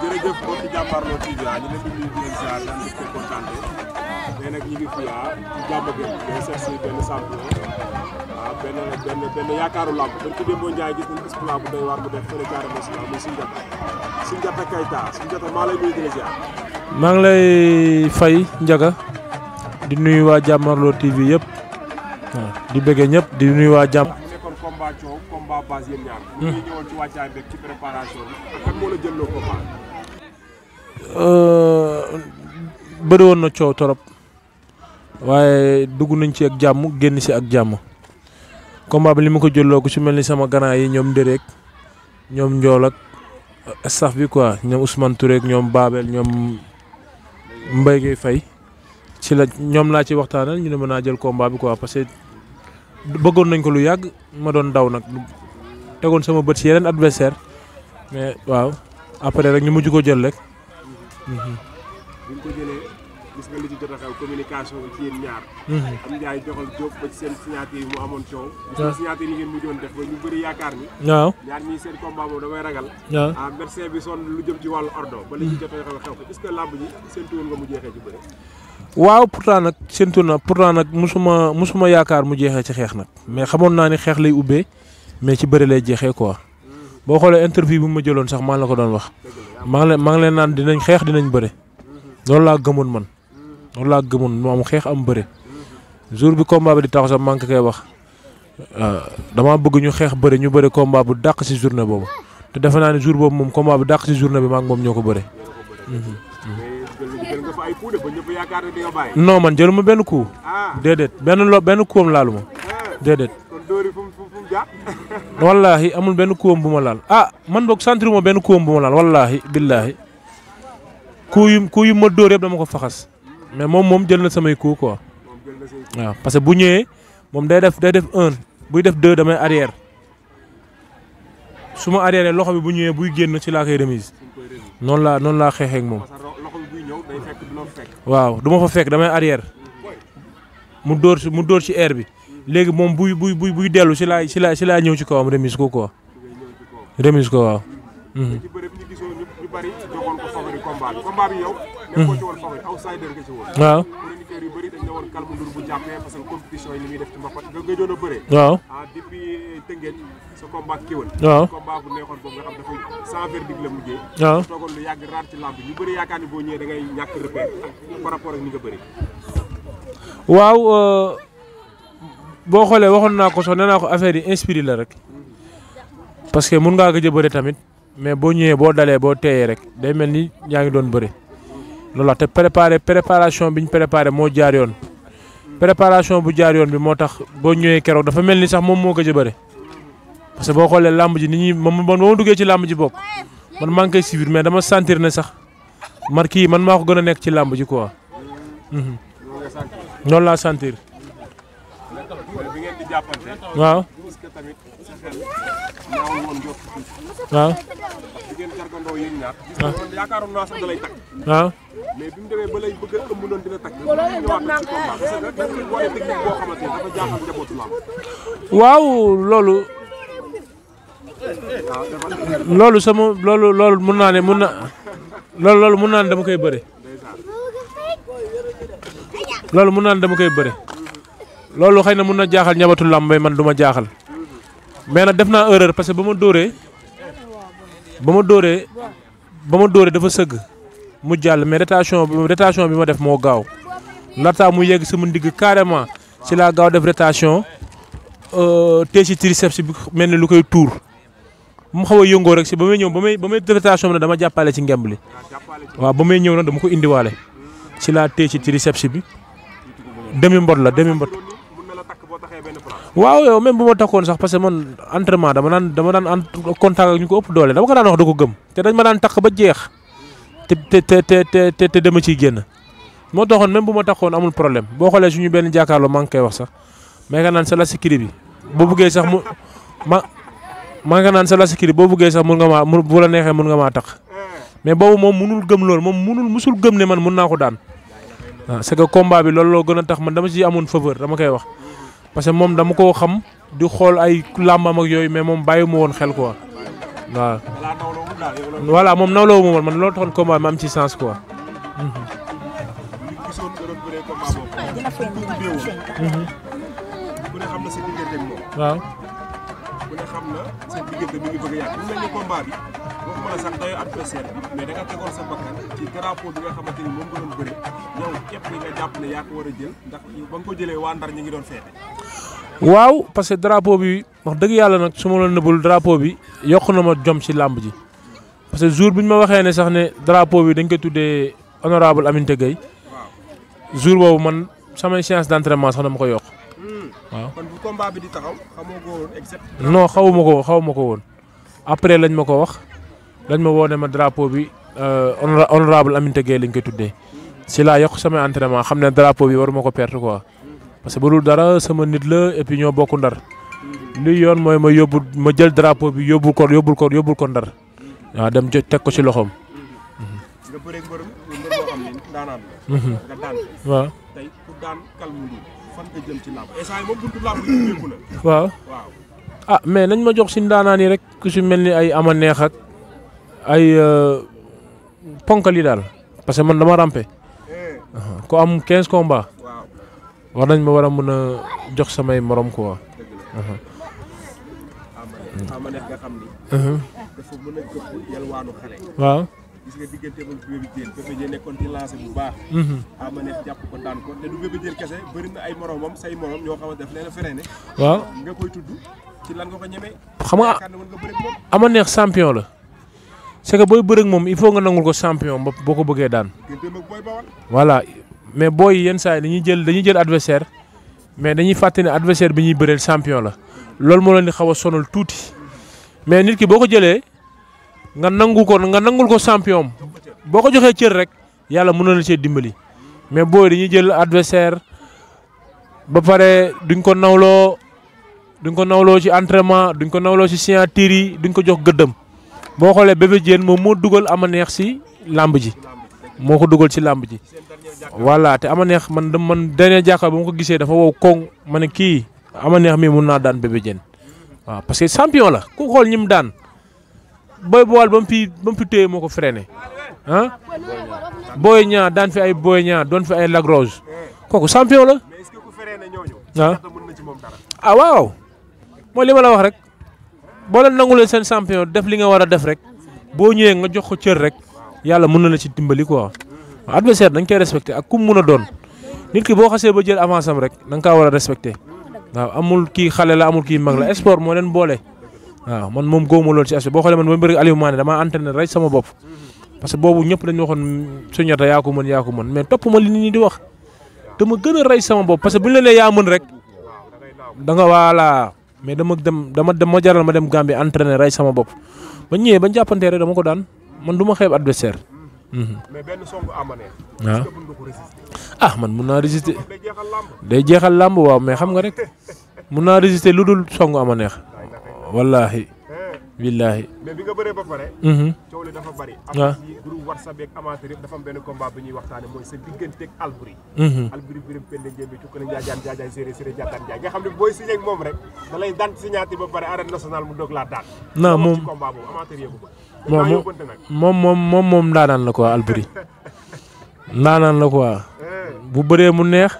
jërëjëf mbokki Jàmbaarloo TV ñu leen di nuyu di leen ziar daan di ko kontaante mais nag ñu ngi fi ci jàmm gën day seet si benn champion waaw benn yaakaaru làmb dañ ko démboo Ndiaye gis nañ exploit bu doy waar bu def fële carré national muy Soundiata Keita Soundiata maa lay nuyu di la ziar. maa ngi lay fay Ndiaga di nuyu waa Jàmbaarloo TV yëpp waaw di bëggee ñëpp di nuyu waa jàmm. mu nekkoon combat coow combat base yéen ñaar. ñu ngi ñëwoon ci wàccaay beeg ci préparation bi ak kan moo la jëlloo combat. bëri woon na coow torop waaye dugg nañ ci ak jàmm génn si ak jàmm combat bi li ma ko jëlloo ku ci mel ni sama gannaaw yi ñoom Ndérék ñoom Ndiol ak staff bi quoi ñoom Ousmane Touré ak ñoom Babel ñoom Mbaye Gueye Faye ci la ñoom laa ci waxtaanal ñu ne mën naa jël combat bi quoi parce que bëggoon nañ ko lu yàgg ma doon daw nag tegoon sama bët si yeneen adversaire mais waaw après rek ñu mujj ko jël rek. bi ñu ko jëlee gis nga li ci jot a xew communication ci yéen ñaar. am Ndiaye joxal Diop ba ci seen signature yi mu amoon coow. gis nga signature yi ngeen mujjoon def ba ñu bëri yaakaar ni. waaw ñaar ñii seen combat boobu damay ragal. waaw médecin bi sonn lu jëm ci wàllu ordo. ba li ci jot a xew est-ce que làmb ji séntu woon nga mu jeexee ci bëri. waaw pourtant nag séntu na pourtant nag musuma yaakaar mu jeexee ci xeex nag mais xamoon naa ni xeex lay ubbee mais ci bëri lay jeexee quoi boo xoolee interview bi ma jëloon sax maa la ko doon wax maa ngi leen naan dinañ xeex dinañ bëri loolu laa gëmoon man loolu laa gëmoon mu am xeex am bëri jour bi combat bi di taxaw sax maa ngi koy wax damaa bëgg ñu xeex bëri ñu bëri combat bu dàq si journée boobu te defe naa ne jour boobu moom combat bu dàq si journée bi maa ngi moom ñoo ko bëri. jël nga fa ay coup de ba ñëpp yaakaar ne di nga bàyyi. non man jëluma benn coup. déedéet benn coup am laalu ma déedéet. kon dóori fu mu jaar. wallaahi amul benn coup am bu ma laal man boog sentir ma benn coup am bu ma laal wallaahi billaahi coup yu ma dóor yëpp dama ko faxas mais moom jël na samay coup quoi waaw parce que bu ñëwee moom day def 1 buy def 2 damay arrière su ma arrière loxo bi bu ñëwee buy génn ci laa koy remise noonu laa xeexee ak moom. waaw du ma fa fekk damay arrière mu dóor ci air bi léegi moom buy dellu ci laa ñëw ci kawam remise ko quoi remise ko waaw. ci bëre bi ñu gisoon ñu bari joxoon ko favori combat bi yow. nekkoo ci woon favori outsider nga ci woon. waaw chroniqueur yu bëri dañ ne woon Calme Ndour bu jàppee parce que compétition yi li muy def ci mbapat nga gëjoon a bëre. waaw depuis Tëngéej sa combat Kéwél. waaw combat bu neexoon boobu nga xam dafay sans verdict la mujjee. waaw toogoon lu yàgg raar ci lamb ñu bëri yaakaar ni boo ñëwee da ngay ñàkk repère ak par rapport ak ni nga bëri. waaw boo xoolee waxoon naa ko sax nee naa ko affaire yi inspiré la rek parce que mun ngaa gëj a bëri tamit. mais boo ñëwee boo dalee boo teeyee rek day mel ni yaa ngi doon bëri loolu la te préparation bi ñu préparé moo jaar yoon préparation bu jaar yoon bi moo tax boo ñëwee keroog dafa mel ni sax moom moo gëj a bëri parce que boo xoolee làmb ji nit ñi man ba ma duggee ci làmb ji bokk man maa ngi koy suivre mais dama sentir ne sax man maa ko gën a nekk ci làmb ji quoi noonu laa sentir. waaw. waaw. yaakaaroon naa sax da lay takk. waaw. mais bi mu demee ba lay bëgg a ëmb noonu dina takk. ñëwaat na ci combat parce que dafa boole technique boo xamante ne dafa jaaxal njabootu lamb. waaw loolu mun naa ne loolu mun naa ne dama koy bëre. loolu mun naa ne dama koy bëre. loolu xëy na mun na jaaxal njabootu lamb man du ma jaaxal. mais nag def naa erreur parce que ba ma dóoree dafa sëgg mu jàll mais rotation bi ma def moo gaaw laata mu yegg sama ndigg carrément ci laa gaaw def rotation tee ci triceps bi mel ni lu koy tuur mu xaw a yëngoo rek si ba may ñëw ba may def rotation bi nag dama jàppale ci ngemb li waaw ba may ñëw nag dama ko indiwaale ci laa tee ci triceps bi demi mbot. waaw yow même bu ma takkoon sax parce que man entraînement dama daan contact ak ñu ko ëpp doole dama ko daan wax da ko gëm te dañ ma daan takk ba jeex te dama ciy génn moo taxoon même bu ma takkoon amul problème boo xoolee suñu benn jàkkaarloo maa ngi koy wax sax mais nga naan sa lasikiri bi boo buggee sax maa nga naan sa lasikiri boo buggee sax mun bu la neexee mun nga maa takk mais boobu moom munul gëm loolu moom musul gëm ne man mun naa ko daan waaw c'est que combat bi loolu loo gën a tax man dama ci amoon faveur dama koy wax. parce que moom dama ko xam di xool ay làmbam ak yooyu mais moom bàyyi ma woon xel quoi waaw. balaa nawloo mu daal yow la. voilà moom nawloo mu man loolu taxoon combat ma am ci sens quoi. ñu gisoon nga doon bëree combat boobu. dina feeñ ku ne xam na sa diggante ak moom. waaw. ku ne xam na sa diggante mi ngi bëgg a yàgg. bu mel ni combat bi waxuma la sax dayo adversaire bi mais da nga tegoon sa bakkan ci drapeau bi nga xamante ni moom nga doon bëri yow képp li nga jàpp ne yaa ko war a jël ndax ba nga ko jëlee waa Ndar ñu ngi doon feete. waaw parce que drapeau bi wax dëgg yàlla nag su ma la nëbbul drapeau bi yokk na ma jom ci làmb ji parce que jour bi ñu ma waxee ne sax ne drapeau bi dañ koy tuddee honorable Aminata Gueye jour boobu man samay séance d'entraînement sax dama ko yokk waaw. kon bu combat bi di taxaw xamoo ko woon exact. non xawuma ko woon après lañ ma ko wax lañ ma woo ne ma drapeau bi honorable Aminata Gueye lañ koy tuddee si laa yokk samay entraînement xam ne drapeau bi waruma ko perte quoi. parce que bu dul dara sama nit la et puis ñoo bokk Ndar li yoon mooy ma jël drapeau bi yóbbul ko Ndar waaw dem teg ko ci loxoom. nga bëreeg mbër boo xam ne daanaan la. nga daan ko. waaw tey ku daan Calme Ndour fan nga jëm ci làmb instant moom buntu làmb yi ubbeeku na. waaw ah mais nañ ma jox si ndaanaan yi rek ku si mel ni ay ama neex ak ay ponkal yi daal parce que man dama rampe ku am 15 combats. war nañ ma war a mën a jox samay morom quoi. ama neex nga xam ni. dafa mën a jox yalwaanu xale. waaw. gis nga diggante ak Bébé Diène Bébé Diène nekkoon ci lancé bu baax. ama neex jàpp ko daan ko te du Bébé Diène kese bëri na ay moromam say morom ñoo xamante daf leen a freiné. waaw nga koy tudd ci lan nga ko ñemee. xam nga ama neex champion la. c'est que booy bëreeg moom il faut nga nangul ko champion boo ko bëggee daan. voilà. mais booy yenn saa yi dañuy jël adversaire mais dañuy fàtte ne adversaire bi ñuy bëreel champion la loolu moo leen di xaw a sonal tuuti mais nit ki boo ko jëlee nga nangul ko champion boo ko joxee cër rek yàlla mën na la cee dimbali mais booy dañuy jël adversaire ba pare duñ ko nawloo ci entraînement duñ ko nawloo ci signature yi duñ ko jox gëddëm boo xoolee Bébé Diène moom moo dugal ama neex si làmb ji moo ko dugal ci làmb ji. voilà te ama neex man dernier jàkkaar ba ma ko gisee dafa wow koŋ ma ne kii ama neex mii mun naa daan Bébé Diène waaw parce que champion la ku xool ñi mu daan booy bool ba mu fi téye moo ko freiné ah booy ñaa daan fi ay booy ñaa doon fi ay lagrose kooku champion la ah waaw mooy li ma la wax rek boo leen nangulee seen champion def li nga war a def rek boo ñëwee nga jox ko cër rek yàlla mën na la ci dimbali quoi. adversaire dañ koy respecté ak ku mu mun a doon nit ki boo xasee ba jël avance am rek da nga kaa war a respecté waaw amul kii xale la amul kii mag la sport moo leen boole waaw man moom góobu ma loolu ci aspect boo xoolee man ba mu bëri Aliou Mané damaa entraîné rey sama bopp parce que boobu ñëpp dañu waxoon Sognata yaa ko mën mais topp ma li nit ñi di wax dama gën a rey sama bopp parce que bu ñu la nee yaa mën rek da nga voilà mais ma jaral ma dem Gambie entraîné rey sama bopp ba ñëwee ba jàppantee rek dama ko daan man du ma xeeb adversaire. mais benn songu ama neex. ah man mun naa résister day jeexal làmb waaw mais xam nga rek mun naa résister lu dul songu ama neex wallaahi billaahi. mais bi nga bëree ba pare. coow li dafa bari. waaw am ci groupe WhatsApp yeeg amateur yëpp dafa am benn combat bu ñuy waxtaane mooy sa digganteeg Alboury. Alboury birim pende njéembi tukkale njaajaan njaajaan séeréer jàttaan njaay nga xam ne booy signé ak moom rek da lay daan signature ba pare arène nationale mu doog laa daan. non moom ci combat boobu amateur yëpp moom ndaanaan la quoi Alboury ndaanaan la quoi bu bëree mu neex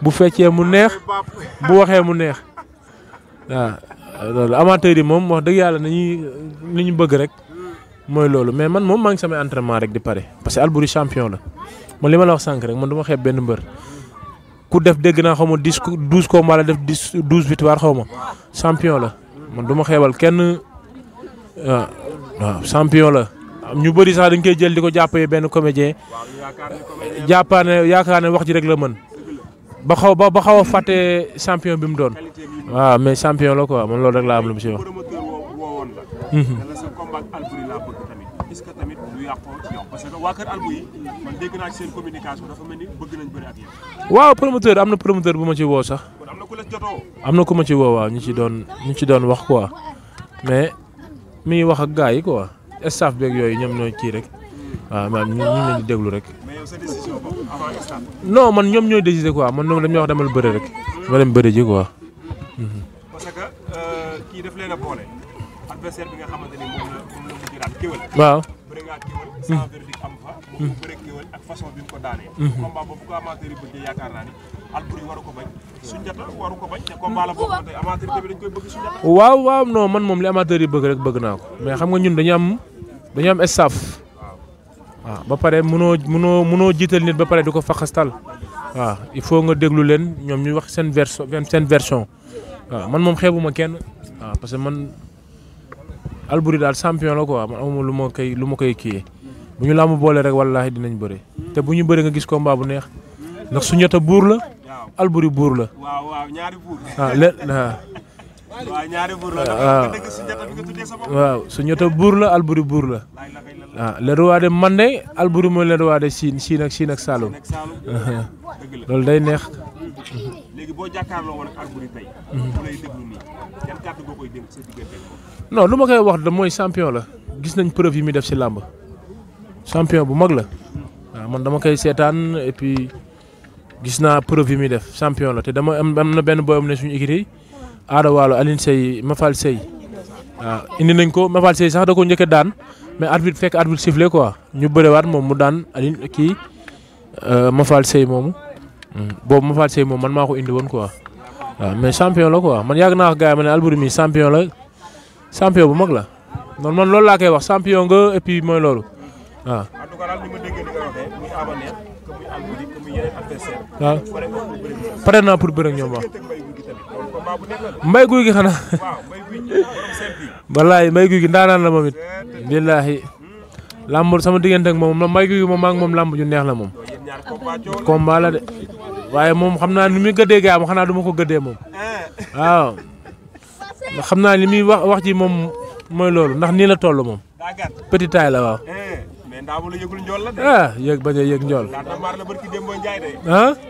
bu feccee mu neex bu waxee mu neex waaw loolu amateur yi moom wax dëgg yàlla ni ñu bëgg rek mooy loolu mais man moom maa ngi samay entraînement rek di pare parce que Alboury champion la man li ma la wax sànq rek man du ma xeeb benn mbër ku def dégg naa xaw ma 12 combats la def 12 victoire xaw ma champion la man du ma xeebal kenn waaw champion la ñu bëri sax dañ koy jël di ko jàppee benn comédien yaakaar ne wax ji rek la mën ba xaw a fàtte champion bi mu doon waaw mais champion la quoi man loolu rek laa am lu mu si wax. est-ce que tamit du yàqoo ci yow parce que waa kër Alboury man dégg naa ci seen communication dafa mel ni bëgg nañ bëri ak yow. waaw promoteur am na promoteur bu ma ci woo sax. kon am na ku la jotoo. am na ku ma ci woo waaw ñu ci doon wax quoi mais mi ngi wax ak gars yi quoi staff beeg yooyu ñoom ñooy kii rek waaw man ñu ngi leen di déglu rek. mais yow sa décision boobu avant staff. non man ñoom ñooy décider quoi man ñoom dañuy wax demal bëre rek ma dem bëre ji quoi. parce que kii daf leen a boole adversaire bi nga xamante ni moom la kéwal. waaw bëri ngaa kéwal. sans verdict am fa. mu bëri kéwal ak façon bi mu ko daanee. combat boobu ko amateur yi bëggee yaakaar naa ni Alboury waru ko bañ Soundiata waru ko bañ te combat la boo xamante ne amateur yi dañ koy bëgg Soundiata. waaw waaw non man moom li amateur yi bëgg rek bëgg naa ko mais xam nga ñun dañu am staff. waaw ba pare mënoo jiital nit ba pare di ko faxastal. waaw il faut nga déglu leen ñoom ñu wax seen version waaw man moom xeebuma kenn waaw parce que man Alboury daal champion la quoi man amuma lu ma koy kii bu ñu làmb boole rek wallaahi dinañ bëre te bu ñu bëre nga gis combat bu neex ndax Soundiata buur la Alboury buur la. waaw ñaari buur. waaw ñaari buur la. waaw Soundiata buur la Alboury buur la. waaw le roi de Mandé Alboury mooy le roi de Chine ak Saloum. loolu day neex. léegi boo jàkkaarloo woon ak Alboury tey. bu lay déglu nii yan kàddu boo koy dénk sa diggante ak non lu ma koy wax da mooy champion la gis nañ preuve yi muy def ci làmb champion bu mag la waaw man dama koy seetaan et puis gis naa preuve yi muy def champion la te dama am na benn booyam ne suñu écurie Aada Waalo Aline Seye Mafal Seye waaw indi nañ ko Mafal Seye sax da ko njëkk a daan mais arbitre fekk arbitre sifflé quoi ñu bërewaat moom mu daan Aline kii Mafal Seye moomu boobu Mafal Seye moom man maa ko indi woon quoi waaw mais champion la quoi man yàgg naa wax gars yi ma ne Alboury mi champion la champion bu mag la noonu man loolu laa koy wax champion nga et puis mooy loolu waaw. en tout cas daal ni ma déggee ni nga waxee muy Ama Neex que muy Alboury que muy yeneen adversaire. waaw pare naa pour bëre ak ñoom waaw. Mbaye Gouy Gui xanaa. waaw Mbaye Gouy Gui borom seen bi. wallaay Mbaye Gouy Gui ndaanaan la moom it. billaahi làmb sama diggante ak moom Mbaye Gouy Gui moom maa ngi moom làmb ju neex la moom. combat la de waaye moom xam naa ni muy gëddee gaa ma xanaa du ma ko gëddee moom waaw. xam naa li muy wax ji moom mooy loolu ndax nii la toll moom. petit taille la waaw. mais ndaamu la yëgul njool la de. yëg bañ a yëg njool. daan na maar la barki Demba Ndiaye de.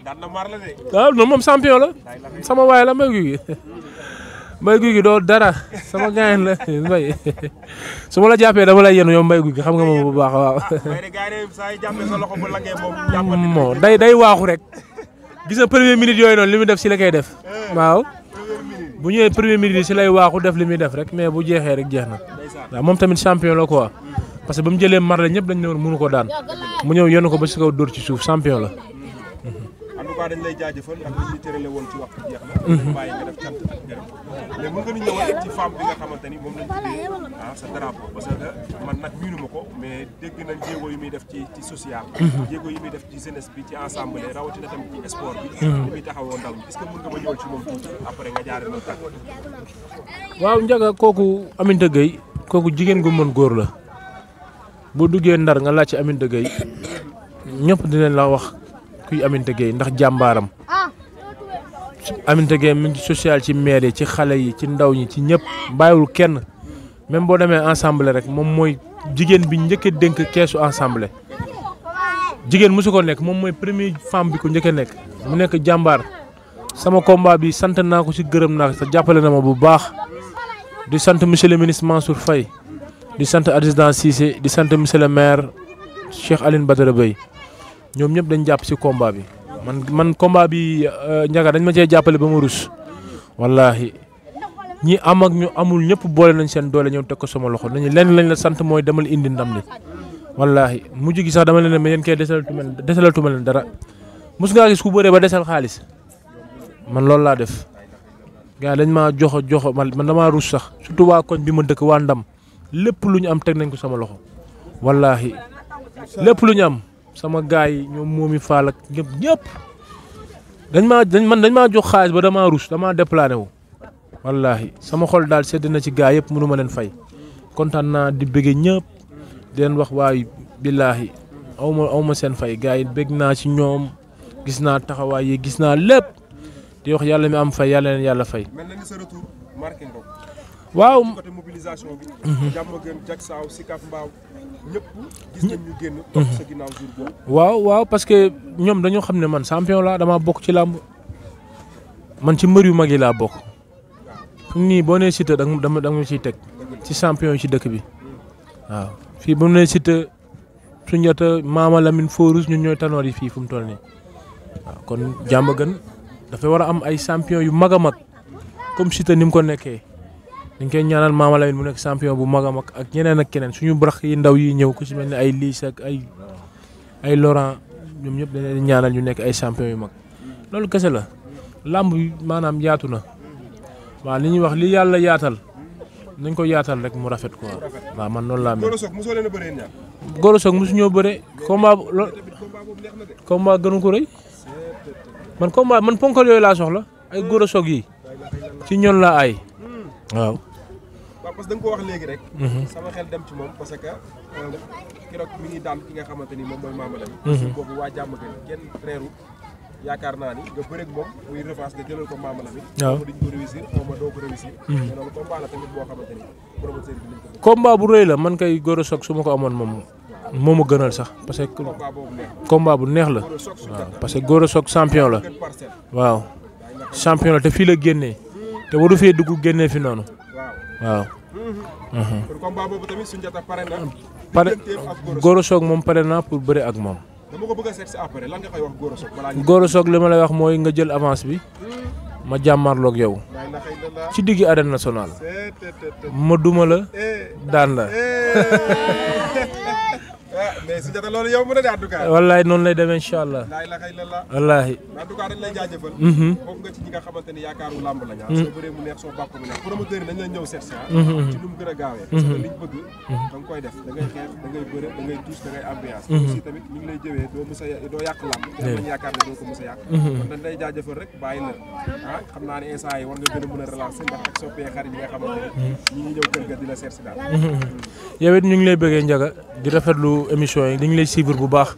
daan na maar la de. waaw non moom champion la. sama waay la Mbaye Gouy Gui. Mbaye Gouy Gui doo dara sama gaañ la Mbaye su ma la jàppee dama lay yenu yow Mbaye Gouy Gui xam nga moom bu baax waaw. moo day waaxu rek. gis nga première minute yooyu noonu li mu def si la koy def. waaw. bu ñëwee premier minute yi si lay waaxu def li muy def rek mais bu jeexee rek jeex na waaw moom tamit champion la quoi parce que ba mu jëlee marle ñëpp dañ ne woon mënu ko daan mu ñëw yenu ko ba si kaw dóor ci suuf champion la. en tout cas dañ lay jaajëfal ak li ñu tërale woon ci waxtu jeex na. bàyyi nga def cant ak gërëm mais mën nga ñu ñëwaat ci femme bi nga xamante ni moom lañ tuddee sa drapeau parce que man nag miinu ma ko mais dégg nañ jéego yi muy def ci social. jéego yi muy def ci jeunesse bi ci ensemble rawatina tamit ci sport bi. li muy taxawoo ndaw ñi est-ce que mën nga ma ñëwal ci moom tuuti après nga jaaree loolu tàgg. waaw Ndiaga kooku Aminata Gueye kooku jigéen gu mën góor la boo duggee Ndar nga laaj ci Aminata Gueye ñëpp dinañ la wax kuy Aminata Gueye ndax jàmbaaram Aminata Gueye mi ngi social ci maire yi ci xale yi ci ndaw ñi ci ñëpp bàyyiwul kenn même boo demee ensemble rek moom mooy jigéen bi njëkk a dénk keesu ensemble jigéen mosu ko nekk moom mooy première femme bi ko njëkk a nekk mu nekk jàmbaar sama combat bi sant naa ko ci gërëm naa ko te jàppale na ma bu baax di sant monsieur le ministre Mansour Faye di sant adjudant Cissé di sant monsieur le maire Cheikh Aline Badara Bey ñoom ñëpp dañ jàpp ci combat bi man combat bi Ndiaga dañ ma cee jàppale ba ma rus wallaahi ñi am ak ñu amul ñëpp boole nañ seen doole ñëw teg ko sama loxo nañu lenn lañ la sant mooy demal indi ndam li wallaahi mujj gi sax dama leen ne mais yéen kay desalatuma leen dara mos ngaa gis ku bëree ba desal xaalis man loolu laa def gars dañ maa joxo man damaa rus sax surtout waa koñ bi ma dëkk waa ndam lépp lu ñu am teg nañ ko sama loxo wallaahi lépp lu ñu am sama gars yi ñoom moomi faal ak ñëpp dañ maa jox xaalis ba damaa rus damaa déplané wu wallaahi sama xol daal sedd na ci gars yëpp mënu ma leen fay kontaan naa di bëgge ñëpp di leen wax waay billaahi awma seen fay gars yi bëgg naa ci ñoom gis naa taxawaay yi gis naa lépp di wax yàlla mi am fay yàlla leen yàlla fay. mel na ni sa retour marqué nga ko. waaw côté mobilisation bi. Diamaguène Diacksao Sicap Mbao ñëpp gis nañ ñu génn. topp sa ginnaaw jour boobu. waaw parce que ñoom dañoo xam ne man champion la damaa bokk ci làmb man ci mbër yu mag yi laa bokk. nii boo nee Siteu da nga ciy teg ci champion yi ci dëkk bi waaw fii bu nee Siteu Soundiata Mama Lamine Forus ñun ñooy tanoor yi fii fu mu toll nii waaw kon Diamaguène dafay war a am ay champion yu mag a mag comme Siteu ni mu ko nekkee dañ koy ñaanal Mama Lamine mu nekk champion bu mag a mag ak ñeneen ak keneen suñu brax yi ndaw yi ñëw ku si mel ne ay Liis ak ay Laurent ñoom ñëpp dañ leen ñaanal ñu nekk ay champion yu mag loolu kese la làmb maanaam yaatu na waaw li ñuy wax li yàlla yaatal nañ ko yaatal rek mu rafet quoi waaw man noonu laa mel. Gora Sock mosoo leen a bëree ñaar. Gora Sock mosu ñoo bëre combat gënu ko rëy man ponkal yooyu laa soxla ay Gora Sock yi ci ñoon laa ay waaw. waaw parce que da nga ko wax léegi rek. sama xel dem ci moom parce que keroog mi ngi daan ki nga xamante ni moom mooy Mama Lamine. boobu waa jàmm kenn reeru yaakaar naa ni nga bëreeg moom muy revanche nga jëlal ko Mama Lamine. waaw xaw ma duñ ko réussir xaw ma doo ko réussir. mais loolu combat la tamit boo xamante ni promoteur bi lañ ko. combat bu rëy la man kay Gora Sock su ma ko amoon moom moo ma gënal sax parce que. combat bu neex la. waaw parce que Gora Sock champion la. waaw champion la te fii la génnee te waru fee dugg génnee fi noonu. waaw. kon combat boobu tamit Soundiata pare na. Gora Sock moom pare naa pour bëre ak moom. dama ko bëgg a seet si après lan nga koy wax Gora Sock balaa ñu. Gora Sock li ma lay wax mooy nga jël avance bi ma jàmmarloog yow ci diggi arène nationale ma duma la daan la. mais Soundiata loolu yow mën na de en tout cas. wallaay noonu lay demee incha allah. wallaahi. en tout cas dañ lay jaajëfal. bokk nga ci ñi nga xamante ni yaakaaru làmb la ñaar. soo bëree mu neex soo bàpp mu neex promoteur yi dañ la ñëw seet si ci lu mu gën a gaawee. parce que liñ bëgg da nga koy def da ngay xeex da ngay bëre da ngay tuus da ngay ambiance. aussi tamit ñu ngi lay jëwee doo mës a doo yàq làmb. dañ yaakaar ne doo ko mës a yàq. kon dañ lay jaajëfal rek bàyyi la xam naa ne instant yi war nga gën a mën a relancer ndax ak soppee xarit yi nga xamante ni ñi ngi ñëw kër ga di la seet si daal. yow it ñu ngi lay bëggee Ndiaga di rafetlu émission yi dañu lay suivre bu baax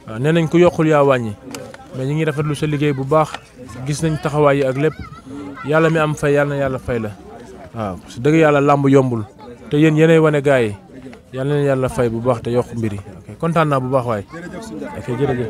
waaw nee nañ ko yokkul yaa wàññi mais ñu ngi rafetlu sa liggéey bu baax gis nañ taxawaay yi ak lépp yàlla mi am fay yàlla na yàlla fay la waaw su dëgg yàlla làmb yombul te yéen yéenay wane gars yi yàlla na yàlla fay bu baax te yokk mbir yi ok kontaan naa bu baax waay ok jërëjëf